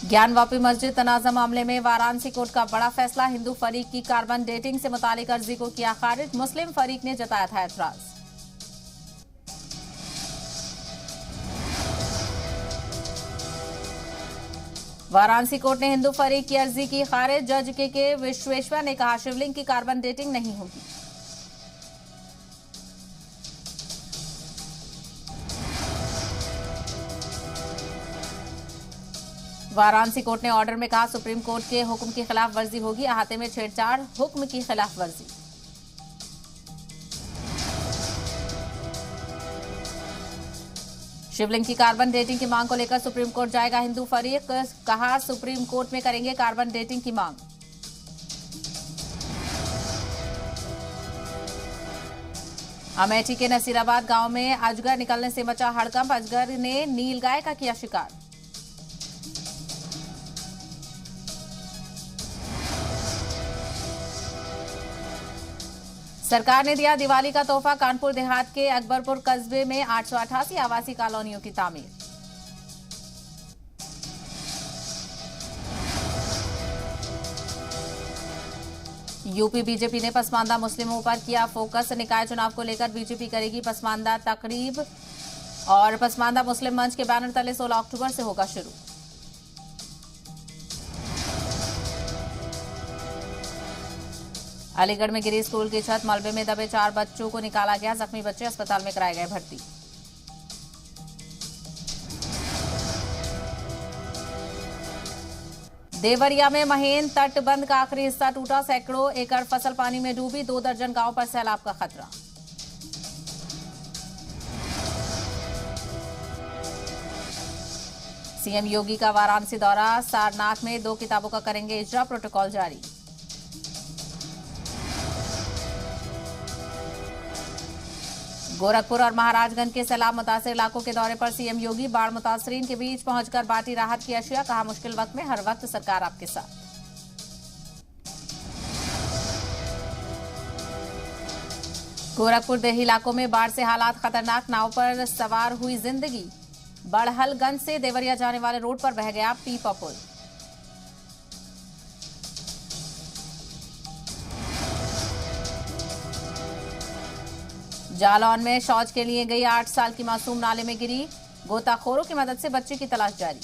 ज्ञानवापी मस्जिद तनाज़ा मामले में वाराणसी कोर्ट का बड़ा फैसला। हिंदू फरीक की कार्बन डेटिंग से मुतालिक अर्जी को किया खारिज। मुस्लिम फरीक ने जताया था एतराज। वाराणसी कोर्ट ने हिंदू फरीक की अर्जी की खारिज। जज के विश्वेश्वर ने कहा शिवलिंग की कार्बन डेटिंग नहीं होगी। वाराणसी कोर्ट ने ऑर्डर में कहा सुप्रीम कोर्ट के हुक्म की खिलाफ वर्जी होगी। अहाते में छेड़छाड़, हुक्म की खिलाफ वर्जी। शिवलिंग की कार्बन डेटिंग की मांग को लेकर सुप्रीम कोर्ट जाएगा हिंदू फरीक। कहा सुप्रीम कोर्ट में करेंगे कार्बन डेटिंग की मांग। अमेठी के नसीराबाद गांव में अजगर निकलने से मचा हड़कंप। अजगर ने नीलगाय का किया शिकार। सरकार ने दिया दिवाली का तोहफा। कानपुर देहात के अकबरपुर कस्बे में 888 आवासीय कॉलोनियों की तामीर। यूपी बीजेपी ने पसमानदा मुस्लिमों पर किया फोकस। निकाय चुनाव को लेकर बीजेपी करेगी पसमानदा तकरीब और पसमानदा मुस्लिम मंच के बैनर तले 16 अक्टूबर से होगा शुरू। अलीगढ़ में गिरी स्कूल की छत। मलबे में दबे 4 बच्चों को निकाला गया। जख्मी बच्चे अस्पताल में कराए गए भर्ती। देवरिया में महेन तटबंध का आखिरी हिस्सा टूटा। सैकड़ों एकड़ फसल पानी में डूबी। 2 दर्जन गांव पर सैलाब का खतरा। सीएम योगी का वाराणसी दौरा। सारनाथ में 2 किताबों का करेंगे इजरा। प्रोटोकॉल जारी। गोरखपुर और महाराजगंज के सैलाब मुतासिर इलाकों के दौरे पर सीएम योगी। बाढ़ मुतासरीन के बीच पहुंचकर बांटी राहत की अशिया। कहा मुश्किल वक्त में हर वक्त सरकार आपके साथ। गोरखपुर देही इलाकों में बाढ़ से हालात खतरनाक। नाव पर सवार हुई जिंदगी। बड़हलगंज से देवरिया जाने वाले रोड पर बह गया पीपा पुल। जालौन में शौच के लिए गई 8 साल की मासूम नाले में गिरी। गोताखोरों की मदद से बच्चे की तलाश जारी।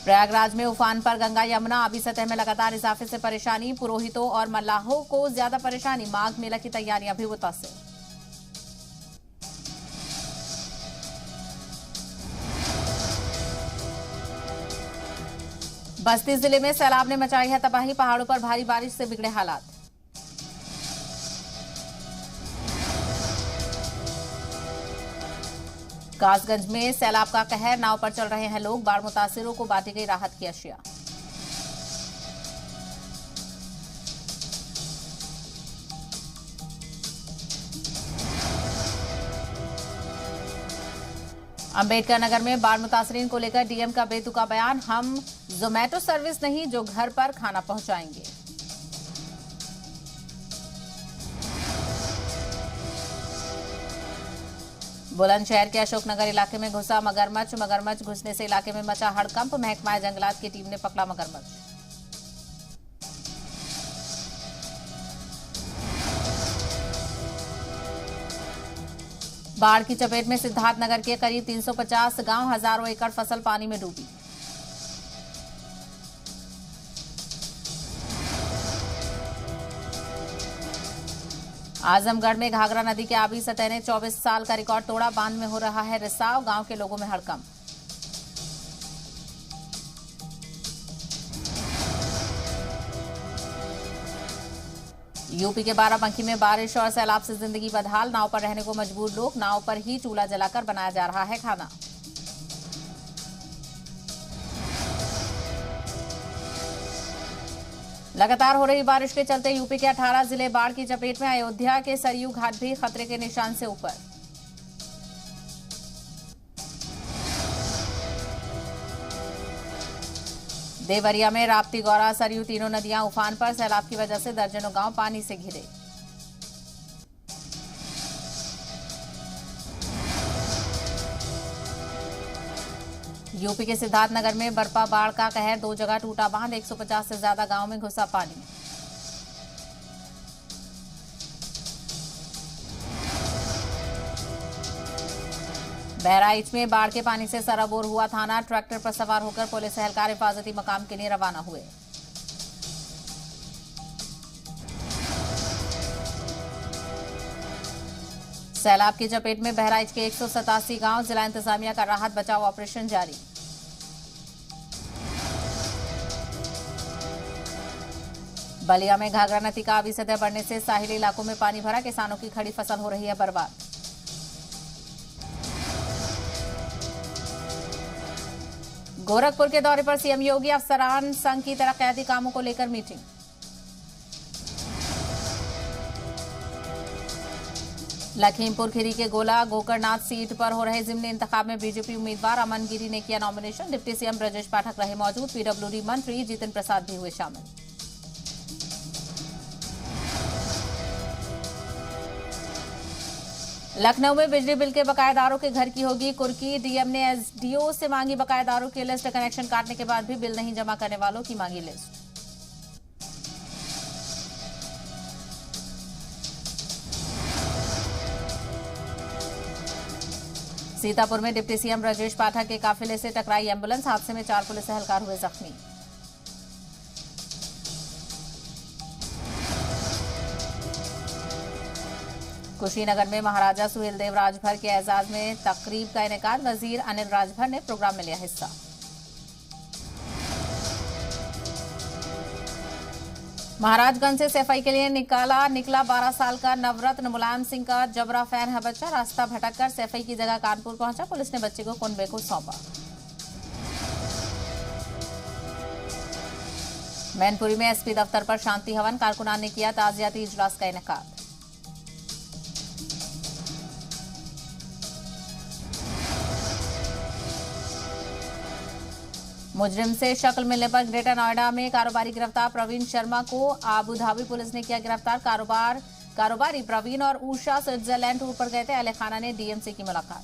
प्रयागराज में उफान पर गंगा यमुना। आबी सतह में लगातार इजाफे से परेशानी। पुरोहितों और मल्लाहों को ज्यादा परेशानी। माघ मेला की तैयारियां भी मुतासिर। बस्ती जिले में सैलाब ने मचाई है तबाही। पहाड़ों पर भारी बारिश से बिगड़े हालात। कासगंज में सैलाब का कहर। नाव पर चल रहे हैं लोग। बाढ़ मुतासिरों को बांटी गई राहत की अशिया। अंबेडकर नगर में बाढ़ मुतासरीन को लेकर डीएम का बेतुका बयान। हम जोमेटो सर्विस नहीं जो घर पर खाना पहुंचाएंगे। बुलंदशहर के अशोकनगर इलाके में घुसा मगरमच्छ। मगरमच्छ घुसने से इलाके में मचा हड़कंप। महकमा जंगलात की टीम ने पकड़ा मगरमच्छ। बाढ़ की चपेट में सिद्धार्थनगर के करीब 350 गांव। हजारों एकड़ फसल पानी में डूबी। आजमगढ़ में घाघरा नदी के आबी सतह ने 24 साल का रिकॉर्ड तोड़ा। बांध में हो रहा है रिसाव। गांव के लोगों में हड़कंप। यूपी के बाराबंकी में बारिश और सैलाब से जिंदगी बदहाल। नाव पर रहने को मजबूर लोग। नाव पर ही चूल्हा जलाकर बनाया जा रहा है खाना। लगातार हो रही बारिश के चलते यूपी के 18 जिले बाढ़ की चपेट में। अयोध्या के सरयू घाट भी खतरे के निशान से ऊपर। देवरिया में राप्ती, गौरा, सरयू तीनों नदियां उफान पर। सैलाब की वजह से दर्जनों गांव पानी से घिरे। यूपी के सिद्धार्थनगर में बरपा बाढ़ का कहर, 2 जगह टूटा बांध, 150 से ज्यादा गांव में घुसा पानी। बहराइच में बाढ़ के पानी से सराबोर हुआ थाना, ट्रैक्टर पर सवार होकर पुलिस एहलकार हिफाजती मकाम के लिए रवाना हुए। सैलाब की चपेट में बहराइच के 187 गांव, जिला इंतजामिया का राहत बचाव ऑपरेशन जारी। बलिया में घाघरा नदी का आबी सतह बढ़ने से साहिली इलाकों में पानी भरा, किसानों की खड़ी फसल हो रही है बर्बाद। गोरखपुर के दौरे पर सीएम योगी, अफसरान संघ की तरक्याती कामों को लेकर मीटिंग। लखीमपुर खीरी के गोला गोकरनाथ सीट पर हो रहे जिमनी इंतखाब में बीजेपी उम्मीदवार अमन गिरी ने किया nomination, deputy CM Brajesh Pathak रहे मौजूद, पीडब्ल्यूडी मंत्री जितिन प्रसाद भी हुए शामिल। लखनऊ में बिजली बिल के बकायेदारों के घर की होगी कुर्की, डीएम ने एसडीओ से मांगी बकायेदारों की लिस्ट, कनेक्शन काटने के बाद भी बिल नहीं जमा करने वालों की मांगी लिस्ट। सीतापुर में डिप्टी सीएम ब्रजेश पाठक के काफिले से टकराई एम्बुलेंस, हादसे में 4 पुलिस एहलकार हुए जख्मी। कुशीनगर में महाराजा सुहेलदेव राजभर के एजाज में तकरीब का इनेकाद, वजीर अनिल राजभर ने प्रोग्राम में लिया हिस्सा। महाराजगंज से सफाई के लिए निकला 12 साल का नवरत्न मुलायम सिंह का जबरा फैन है बच्चा, रास्ता भटककर सफाई की जगह कानपुर पहुंचा, पुलिस ने बच्चे को कुनबे को सौंपा। मैनपुरी में एसपी दफ्तर पर शांति हवन, कारकुनान ने किया ताजियाती इजलास का इनेकाद। मुजरिम से शक्ल मिलने पर ग्रेटर नोएडा में कारोबारी गिरफ्तार, प्रवीण शर्मा को आबू धाबी पुलिस ने किया गिरफ्तार। कारोबारी प्रवीण और उषा स्विट्जरलैंड टूर पर गए थे, अहले खाना ने डीएम से की मुलाकात।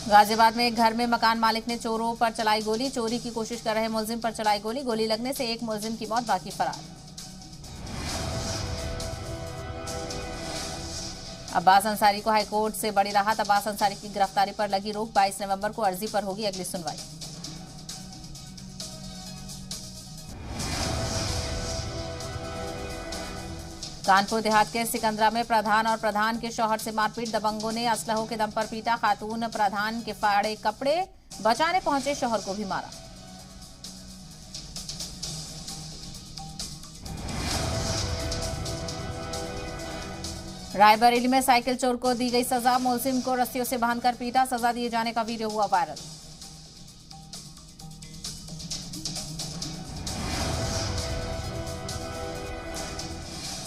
गाजियाबाद में एक घर में मकान मालिक ने चोरों पर चलाई गोली, चोरी की कोशिश कर रहे मुलजिम पर चलाई गोली, गोली लगने से एक मुलजिम की मौत, बाकी फरार। अब्बास अंसारी को हाईकोर्ट से बड़ी राहत, अब्बास अंसारी की गिरफ्तारी पर लगी रोक, 22 नवंबर को अर्जी पर होगी अगली सुनवाई। कानपुर देहात के सिकंदरा में प्रधान और प्रधान के शौहर से मारपीट, दबंगों ने असलहों के दम पर पीटा, खातून प्रधान के फाड़े कपड़े बचाने पहुंचे, शौहर को भी मारा। रायबरेली में साइकिल चोर को दी गई सजा, मुलजिम को रस्सियों से बांधकर पीटा, सजा दिए जाने का वीडियो हुआ वायरल।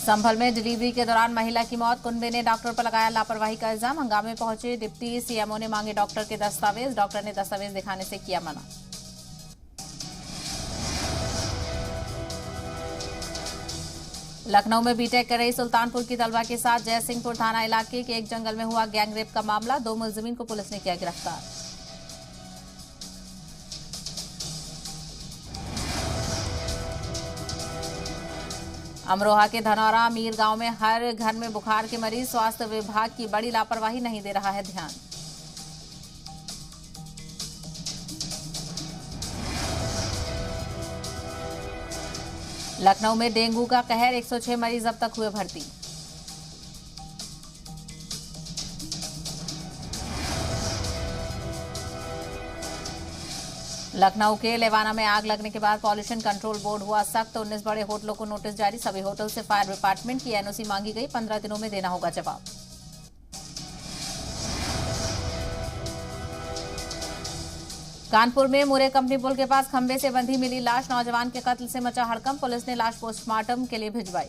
संभल में डिलीवरी के दौरान महिला की मौत, कुनबे ने डॉक्टर पर लगाया लापरवाही का इल्जाम, हंगामे में पहुंचे डिप्टी सीएमओ ने मांगे डॉक्टर के दस्तावेज, डॉक्टर ने दस्तावेज दिखाने से किया मना। लखनऊ में बीटेक कर रही सुल्तानपुर की तलबा के साथ जयसिंहपुर थाना इलाके के एक जंगल में हुआ गैंगरेप का मामला, 2 मुलजिमीन को पुलिस ने किया गिरफ्तार। अमरोहा के धनौरा मीर गांव में हर घर में बुखार के मरीज, स्वास्थ्य विभाग की बड़ी लापरवाही, नहीं दे रहा है ध्यान। लखनऊ में डेंगू का कहर, 106 मरीज अब तक हुए भर्ती। लखनऊ के लेवाना में आग लगने के बाद पॉल्यूशन कंट्रोल बोर्ड हुआ सख्त, 19 बड़े होटलों को नोटिस जारी, सभी होटल से फायर डिपार्टमेंट की एनओसी मांगी गई, 15 दिनों में देना होगा जवाब। कानपुर में मुरे कंपनी पुल के पास खंबे से बंधी मिली लाश, नौजवान के कत्ल से मचा हड़कंप, पुलिस ने लाश पोस्टमार्टम के लिए भिजवाई।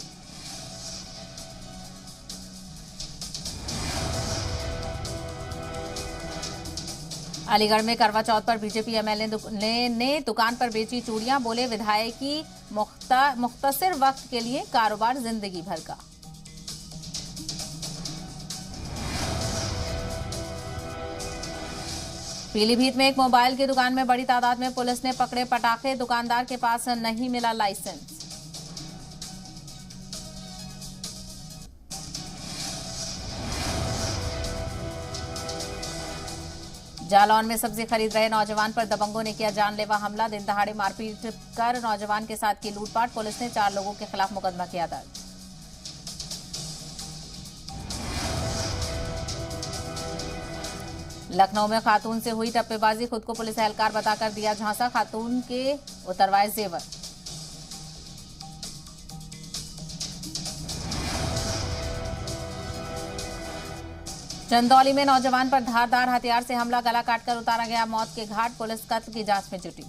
अलीगढ़ में करवा चौथ पर बीजेपी एमएलए ने दुकान पर बेची चूड़ियां, बोले विधायकी मुख्तसर वक्त के लिए, कारोबार जिंदगी भर का। पीलीभीत में एक मोबाइल की दुकान में बड़ी तादाद में पुलिस ने पकड़े पटाखे, दुकानदार के पास नहीं मिला लाइसेंस। जालौन में सब्जी खरीद रहे नौजवान पर दबंगों ने किया जानलेवा हमला, दिन दहाड़े मारपीट कर नौजवान के साथ की लूटपाट, पुलिस ने 4 लोगों के खिलाफ मुकदमा किया दर्ज। लखनऊ में खातून से हुई टप्पेबाजी, खुद को पुलिस एहलकार बताकर दिया झांसा, खातून के उतरवाए जेवर। चंदौली में नौजवान पर धारदार हथियार से हमला, गला काटकर उतारा गया मौत के घाट, पुलिस कत्ल की जांच में जुटी।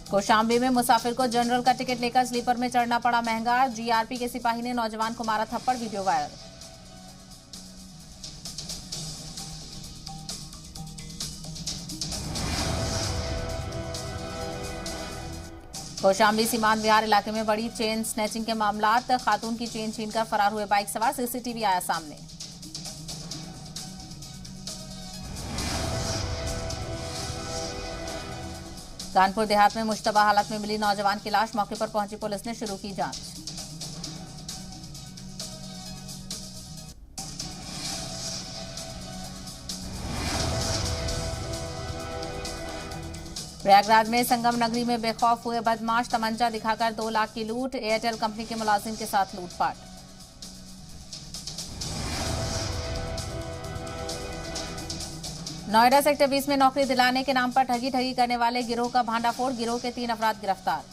कौशाम्बी में मुसाफिर को जनरल का टिकट लेकर स्लीपर में चढ़ना पड़ा महंगा, जीआरपी के सिपाही ने नौजवान को मारा थप्पड़, वीडियो वायरल। कौशाम्बी सीमांत बिहार इलाके में बड़ी चेन स्नैचिंग के मामलात, खातून की चेन छीनकर फरार हुए बाइक सवार, सीसीटीवी आया सामने। कानपुर देहात में मुश्तबा हालत में मिली नौजवान की लाश, मौके पर पहुंची पुलिस ने शुरू की जांच। प्रयागराज में संगम नगरी में बेखौफ हुए बदमाश, तमंचा दिखाकर 2 लाख की लूट, एयरटेल कंपनी के मुलाजिम के साथ लूटपाट। नोएडा सेक्टर 20 में नौकरी दिलाने के नाम पर ठगी करने वाले गिरोह का भांडाफोड़, गिरोह के 3 अफराद गिरफ्तार।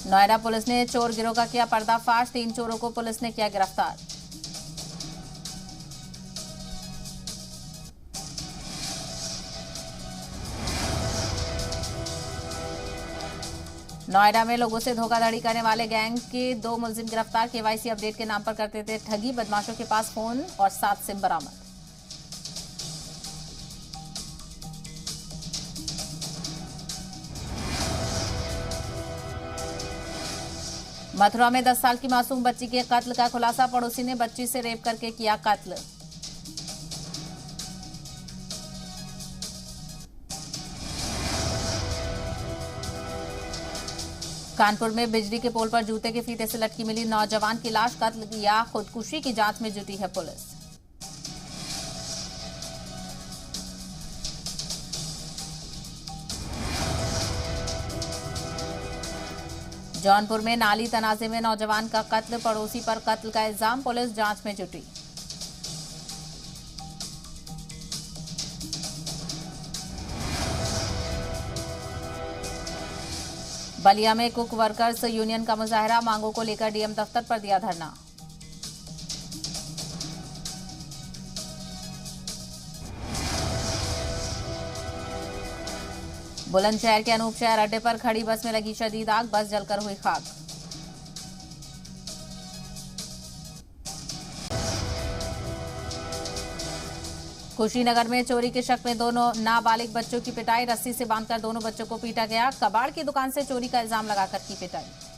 नोएडा पुलिस ने चोर गिरोह का किया पर्दाफाश, 3 चोरों को पुलिस ने किया गिरफ्तार। नोएडा में लोगों से धोखाधड़ी करने वाले गैंग के 2 मुलजिम गिरफ्तार, केवाईसी अपडेट के नाम पर करते थे ठगी, बदमाशों के पास फोन और 7 सिम बरामद। मथुरा में 10 साल की मासूम बच्ची के कत्ल का खुलासा, पड़ोसी ने बच्ची से रेप करके किया कत्ल। कानपुर में बिजली के पोल पर जूते के फीते से लटकी मिली नौजवान की लाश, कत्ल या खुदकुशी की जांच में जुटी है पुलिस। जौनपुर में नाली तनाजे में नौजवान का कत्ल, पड़ोसी पर कत्ल का इल्जाम, पुलिस जांच में जुटी। बलिया में कुक वर्कर्स यूनियन का मुजाहरा, मांगों को लेकर डीएम दफ्तर पर दिया धरना। बुलंदशहर के अनूपशहर अड्डे पर खड़ी बस में लगी शदीद आग, बस जलकर हुई खाक। कुशीनगर में चोरी के शक में 2 नाबालिग बच्चों की पिटाई, रस्सी से बांधकर दोनों बच्चों को पीटा गया, कबाड़ की दुकान से चोरी का इल्जाम लगाकर की पिटाई।